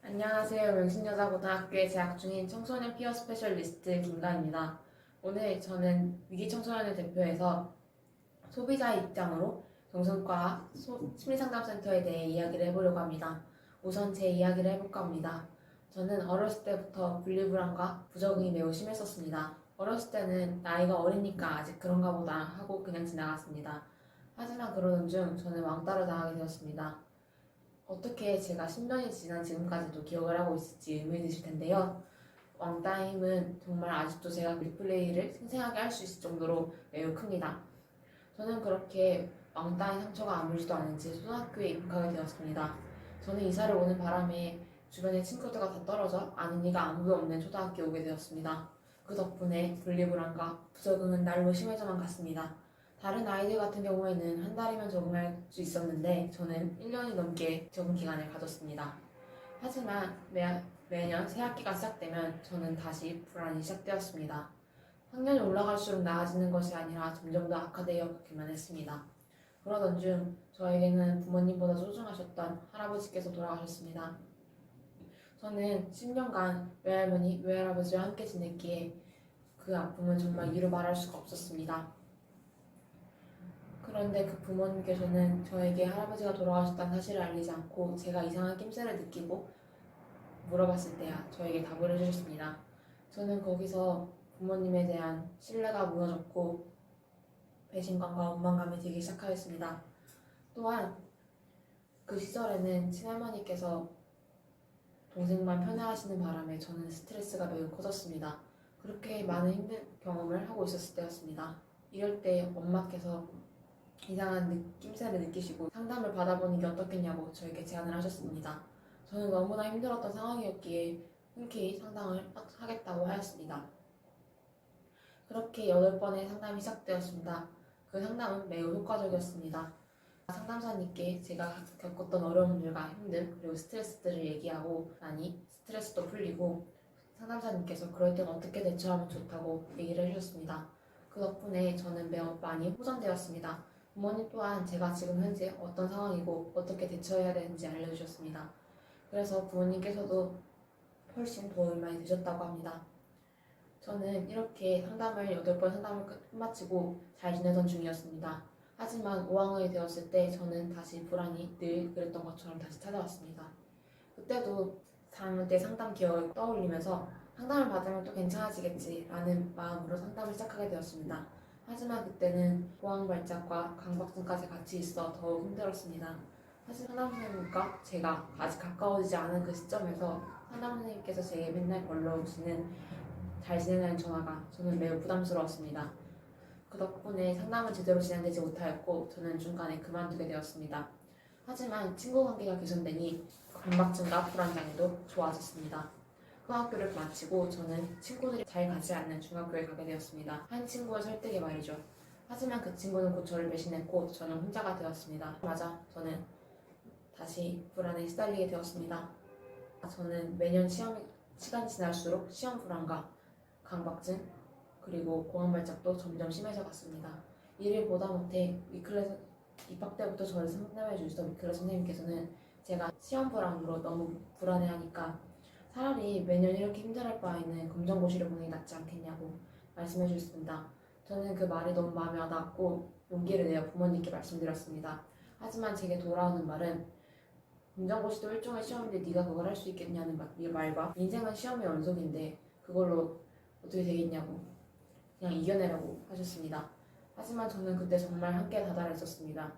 안녕하세요. 명신여자고등학교에 재학 중인 청소년 피어 스페셜리스트 김가입니다. 오늘 저는 위기 청소년을 대표해서 소비자의 입장으로 정성과 심리상담센터에 대해 이야기를 해보려고 합니다. 우선 제 이야기를 해볼까 합니다. 저는 어렸을 때부터 분리불안과 부적응이 매우 심했었습니다. 어렸을 때는 나이가 어리니까 아직 그런가 보다 하고 그냥 지나갔습니다. 하지만 그러던 중 저는 왕따를 당하게 되었습니다. 어떻게 제가 10년이 지난 지금까지도 기억을 하고 있을지 의문이 드실 텐데요. 왕따임은 정말 아직도 제가 리플레이를 생생하게 할 수 있을 정도로 매우 큽니다. 저는 그렇게 왕따의 상처가 아물지도 않은 채 초등학교에 입학하게 되었습니다. 저는 이사를 오는 바람에 주변의 친구들과 다 떨어져 아는 이가 아무도 없는 초등학교에 오게 되었습니다. 그 덕분에 분리불안과 부적응은 날로 심해져만 갔습니다. 다른 아이들 같은 경우에는 한 달이면 적응할 수 있었는데 저는 1년이 넘게 적응 기간을 가졌습니다. 하지만 매년 새 학기가 시작되면 저는 다시 불안이 시작되었습니다. 학년이 올라갈수록 나아지는 것이 아니라 점점 더 악화되어가기만 했습니다. 그러던 중 저에게는 부모님보다 소중하셨던 할아버지께서 돌아가셨습니다. 저는 10년간 외할머니, 외할아버지와 함께 지냈기에 그 아픔은 정말 이루 말할 수가 없었습니다. 그런데 그 부모님께서는 저에게 할아버지가 돌아가셨다는 사실을 알리지 않고 제가 이상한 낌새를 느끼고 물어봤을 때야 저에게 답을 해주셨습니다. 저는 거기서 부모님에 대한 신뢰가 무너졌고 배신감과 원망감이 들기 시작하였습니다. 또한 그 시절에는 친할머니께서 동생만 편애하시는 바람에 저는 스트레스가 매우 커졌습니다. 그렇게 많은 힘든 경험을 하고 있었을 때였습니다. 이럴 때 엄마께서 이상한 낌새를 느끼시고 상담을 받아보는 게 어떻겠냐고 저에게 제안을 하셨습니다. 저는 너무나 힘들었던 상황이었기에 흔쾌히 상담을 하겠다고 하였습니다. 그렇게 8번의 상담이 시작되었습니다. 그 상담은 매우 효과적이었습니다. 상담사님께 제가 겪었던 어려움들과 힘듦 그리고 스트레스들을 얘기하고 나니 스트레스도 풀리고 상담사님께서 그럴 땐 어떻게 대처하면 좋다고 얘기를 해주셨습니다. 그 덕분에 저는 매우 많이 호전되었습니다. 부모님 또한 제가 지금 현재 어떤 상황이고 어떻게 대처해야 되는지 알려주셨습니다. 그래서 부모님께서도 훨씬 도움이 많이 되셨다고 합니다. 저는 이렇게 8번 상담을 끝마치고 잘 지내던 중이었습니다. 하지만 5학년이 되었을 때 저는 다시 불안이 늘 그랬던 것처럼 다시 찾아왔습니다. 그때도 4학년 때 상담 기억을 떠올리면서 상담을 받으면 또 괜찮아지겠지라는 마음으로 상담을 시작하게 되었습니다. 하지만 그때는 보안 발작과 강박증까지 같이 있어 더욱 힘들었습니다. 사실 상담 선생님과 제가 아직 가까워지지 않은 그 시점에서 상담 선생님께서 제게 맨날 걸러오시는 잘 지내는 전화가 저는 매우 부담스러웠습니다. 그 덕분에 상담을 제대로 진행되지 못하였고 저는 중간에 그만두게 되었습니다. 하지만 친구 관계가 개선되니 강박증과 불안장애도 좋아졌습니다. 그 학교를 마치고 저는 친구들이 잘 가지 않는 중학교에 가게 되었습니다. 한 친구의 설득에 말이죠. 하지만 그 친구는 곧 저를 배신했고 저는 혼자가 되었습니다. 맞아, 저는 다시 불안에 시달리게 되었습니다. 저는 매년 시간이 지날수록 시험 불안과 강박증 그리고 공황 발작도 점점 심해져 갔습니다. 이를 보다 못해 위클래스 입학 때부터 저를 상담해 주시던 위클래스 선생님께서는 제가 시험 불안으로 너무 불안해하니까 차라리 매년 이렇게 힘들할 바에는 검정고시를 보는 게 낫지 않겠냐고 말씀해 주셨습니다. 저는 그 말이 너무 마음에 와닿았고 용기를 내어 부모님께 말씀드렸습니다. 하지만 제게 돌아오는 말은 검정고시도 일종의 시험인데 네가 그걸 할 수 있겠냐는 말과 인생은 시험의 연속인데 그걸로 어떻게 되겠냐고 그냥 이겨내라고 하셨습니다. 하지만 저는 그때 정말 한계에 다다라 있었습니다.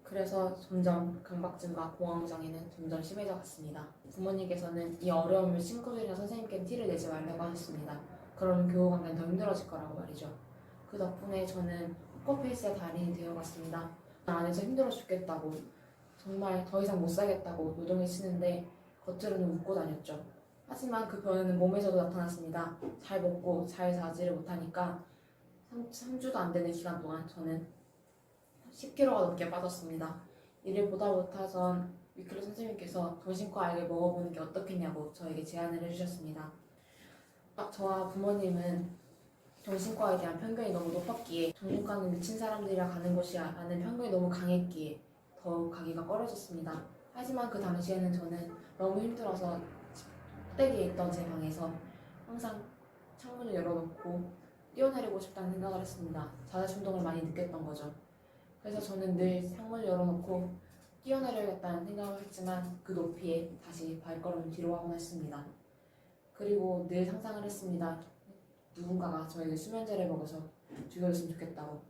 그래서 점점 강박증과 공황장애는 점점 심해져 갔습니다. 부모님께서는 이 어려움을 친구들이나 선생님께 티를 내지 말라고 하셨습니다. 그러면 교우 관계는 더 힘들어질 거라고 말이죠. 그 덕분에 저는 포커페이스의 달인이 되어갔습니다. 안에서 힘들어 죽겠다고 정말 더 이상 못 살겠다고 노동을 치는데 겉으로는 웃고 다녔죠. 하지만 그 변화는 몸에서도 나타났습니다. 잘 먹고 잘 자지를 못하니까 3주도 안 되는 기간 동안 저는 10kg가 넘게 빠졌습니다. 이를 보다 못하던 위클리 선생님께서 정신과 약을 먹어보는 게 어떻겠냐고 저에게 제안을 해주셨습니다. 저와 부모님은 정신과에 대한 편견이 너무 높았기에 정신과는 미친 사람들이라 가는 곳이야 라는 편견이 너무 강했기에 더욱 가기가 꺼려졌습니다. 하지만 그 당시에는 저는 너무 힘들어서 꼭대기에 있던 제 방에서 항상 창문을 열어놓고 뛰어내리고 싶다는 생각을 했습니다. 자살衝動을 많이 느꼈던 거죠. 그래서 저는 늘 창문을 열어놓고 뛰어내려야겠다는 생각을 했지만 그 높이에 다시 발걸음을 뒤로 하곤 했습니다. 그리고 늘 상상을 했습니다. 누군가가 저에게 수면제를 먹어서 죽여줬으면 좋겠다고,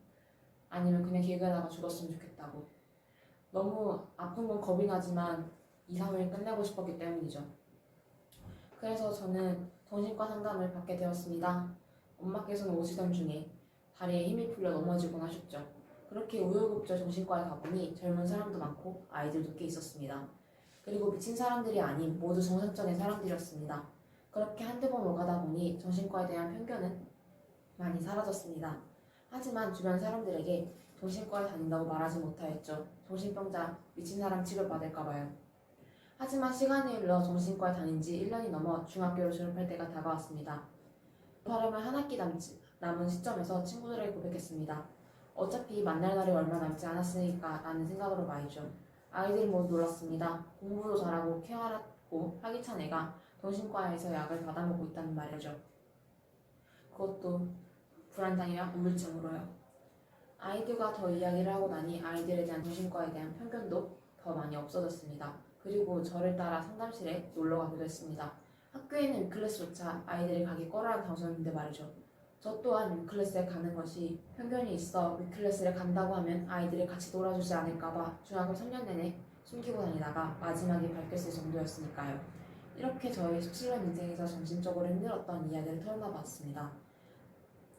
아니면 그냥 길가에 나가 죽었으면 좋겠다고. 너무 아픈 건 겁이 나지만 2, 3일 끝내고 싶었기 때문이죠. 그래서 저는 정신과 상담을 받게 되었습니다. 엄마께서는 오시던 중에 다리에 힘이 풀려 넘어지곤 하셨죠. 그렇게 우여곡절 정신과에 가보니 젊은 사람도 많고 아이들도 꽤 있었습니다. 그리고 미친 사람들이 아닌 모두 정상적인 사람들이었습니다. 그렇게 한두 번 오가다 보니 정신과에 대한 편견은 많이 사라졌습니다. 하지만 주변 사람들에게 정신과에 다닌다고 말하지 못하였죠. 정신병자, 미친 사람 취급받을까봐요. 하지만 시간이 흘러 정신과에 다닌 지 1년이 넘어 중학교를 졸업할 때가 다가왔습니다. 졸업하려면 한 학기 남은 시점에서 친구들에게 고백했습니다. 어차피 만날 날이 얼마 남지 않았으니까 라는 생각으로 말이죠. 아이들이 모두 놀랐습니다. 공부도 잘하고 케어하고 활기 찬 애가 정신과에서 약을 받아먹고 있다는 말이죠. 그것도 불안장애와 우울증으로요. 아이들과 더 이야기를 하고 나니 아이들에 대한 정신과에 대한 편견도 더 많이 없어졌습니다. 그리고 저를 따라 상담실에 놀러 가기도 했습니다. 학교에는 위클래스조차 아이들이 가기 꺼려하는 장소였는데 말이죠. 저 또한 위클래스에 가는 것이 편견이 있어 위클래스를 간다고 하면 아이들이 같이 놀아주지 않을까봐 중학교 3년 내내 숨기고 다니다가 마지막에 밝혔을 정도였으니까요. 이렇게 저의 17년 인생에서 정신적으로 힘들었던 이야기를 털어놔봤습니다.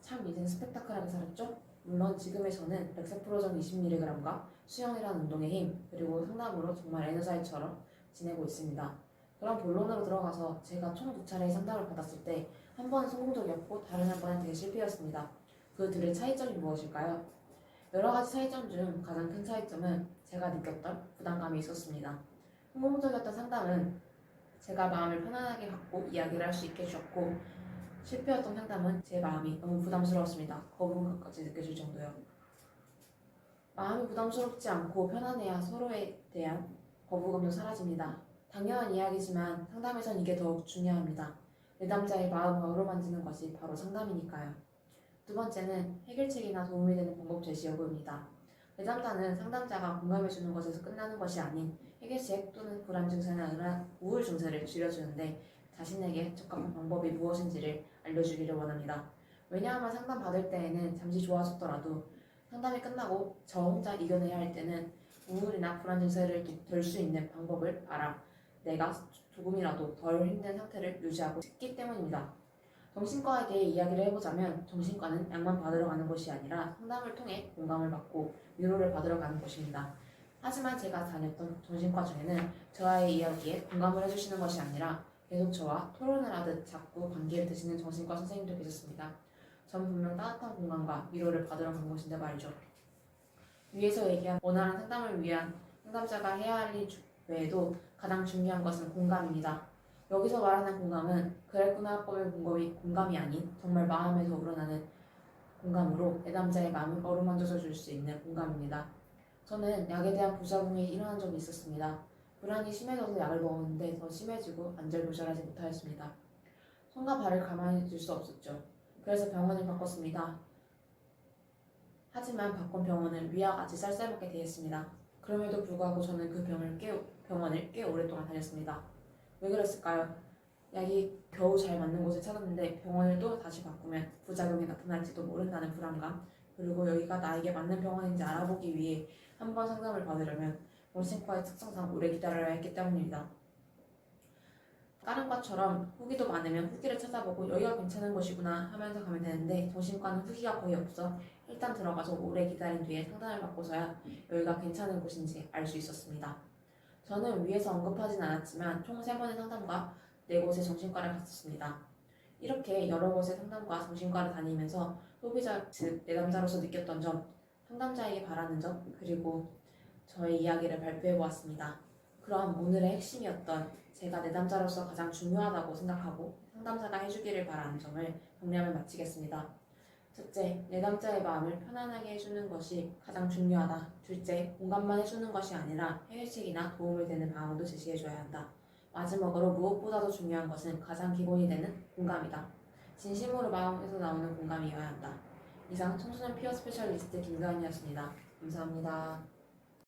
참 인생 스펙타클하게 살았죠? 물론 지금의 저는 렉세프로전 20mg과 수영이라는 운동의 힘, 그리고 상담으로 정말 에너자이처럼 지내고 있습니다. 그럼 본론으로 들어가서 제가 총 2차례의 상담을 받았을 때 한 번은 성공적이었고 다른 한 번은 되게 실패였습니다. 그 둘의 차이점이 무엇일까요? 여러 가지 차이점 중 가장 큰 차이점은 제가 느꼈던 부담감이 있었습니다. 성공적이었던 상담은 제가 마음을 편안하게 갖고 이야기를 할 수 있게 해주었고, 실패였던 상담은 제 마음이 너무 부담스러웠습니다. 거부감까지 느껴질 정도요. 마음이 부담스럽지 않고 편안해야 서로에 대한 거부감도 사라집니다. 당연한 이야기지만 상담에선 이게 더욱 중요합니다. 내담자의 마음을 어루만지는 것이 바로 상담이니까요. 두 번째는 해결책이나 도움이 되는 방법 제시 여부입니다. 내담자는 상담자가 공감해주는 것에서 끝나는 것이 아닌 해결책 또는 불안 증세나 우울 증세를 줄여주는데 자신에게 적합한 방법이 무엇인지를 알려주기를 원합니다. 왜냐하면 상담받을 때에는 잠시 좋아졌더라도 상담이 끝나고 저 혼자 이겨내야 할 때는 우울이나 불안 증세를 덜 수 있는 방법을 알아 내가 조금이라도 덜 힘든 상태를 유지하고 싶기 때문입니다. 정신과에게 이야기를 해보자면 정신과는 약만 받으러 가는 곳이 아니라 상담을 통해 공감을 받고 위로를 받으러 가는 곳입니다. 하지만 제가 다녔던 정신과 중에는 저와의 이야기에 공감을 해주시는 것이 아니라 계속 저와 토론을 하듯 자꾸 관계를 드시는 정신과 선생님도 계셨습니다. 전 분명 따뜻한 공감과 위로를 받으러 간 곳인데 말이죠. 위에서 얘기한 원활한 상담을 위한 상담자가 해야 할 일 외에도 가장 중요한 것은 공감입니다. 여기서 말하는 공감은 그랬구나 꿈의 공감이 아닌 정말 마음에서 우러나는 공감으로 내담자의 마음을 어루만져 줄 수 있는 공감입니다. 저는 약에 대한 부작용이 일어난 적이 있었습니다. 불안이 심해져서 약을 먹었는데 더 심해지고 안절부절하지 못하였습니다. 손과 발을 가만히 둘 수 없었죠. 그래서 병원을 바꿨습니다. 하지만 바꾼 병원은 위와 같이 쌀쌀맞게 되었습니다. 그럼에도 불구하고 저는 그 병원을 꽤 오랫동안 다녔습니다. 왜 그랬을까요? 약이 겨우 잘 맞는 곳을 찾았는데 병원을 또 다시 바꾸면 부작용이 나타날지도 모른다는 불안감, 그리고 여기가 나에게 맞는 병원인지 알아보기 위해 한 번 상담을 받으려면 정신과의 특성상 오래 기다려야 했기 때문입니다. 다른 과처럼 후기도 많으면 후기를 찾아보고 여기가 괜찮은 곳이구나 하면서 가면 되는데 정신과는 후기가 거의 없어 일단 들어가서 오래 기다린 뒤에 상담을 받고서야 여기가 괜찮은 곳인지 알 수 있었습니다. 저는 위에서 언급하진 않았지만 총 3번의 상담과 4곳의 정신과를 갔었습니다. 이렇게 여러 곳의 상담과 정신과를 다니면서 소비자, 즉 내담자로서 느꼈던 점, 상담자에게 바라는 점, 그리고 저의 이야기를 발표해보았습니다. 그럼 오늘의 핵심이었던 제가 내담자로서 가장 중요하다고 생각하고 상담사가 해주기를 바라는 점을 정리하며 마치겠습니다. 첫째, 내담자의 마음을 편안하게 해주는 것이 가장 중요하다. 둘째, 공감만 해주는 것이 아니라 해결책이나 도움을 되는 방안도 제시해줘야 한다. 마지막으로 무엇보다도 중요한 것은 가장 기본이 되는 공감이다. 진심으로 마음에서 나오는 공감이어야 한다. 이상 청소년 피어 스페셜리스트 김가은이었습니다. 감사합니다.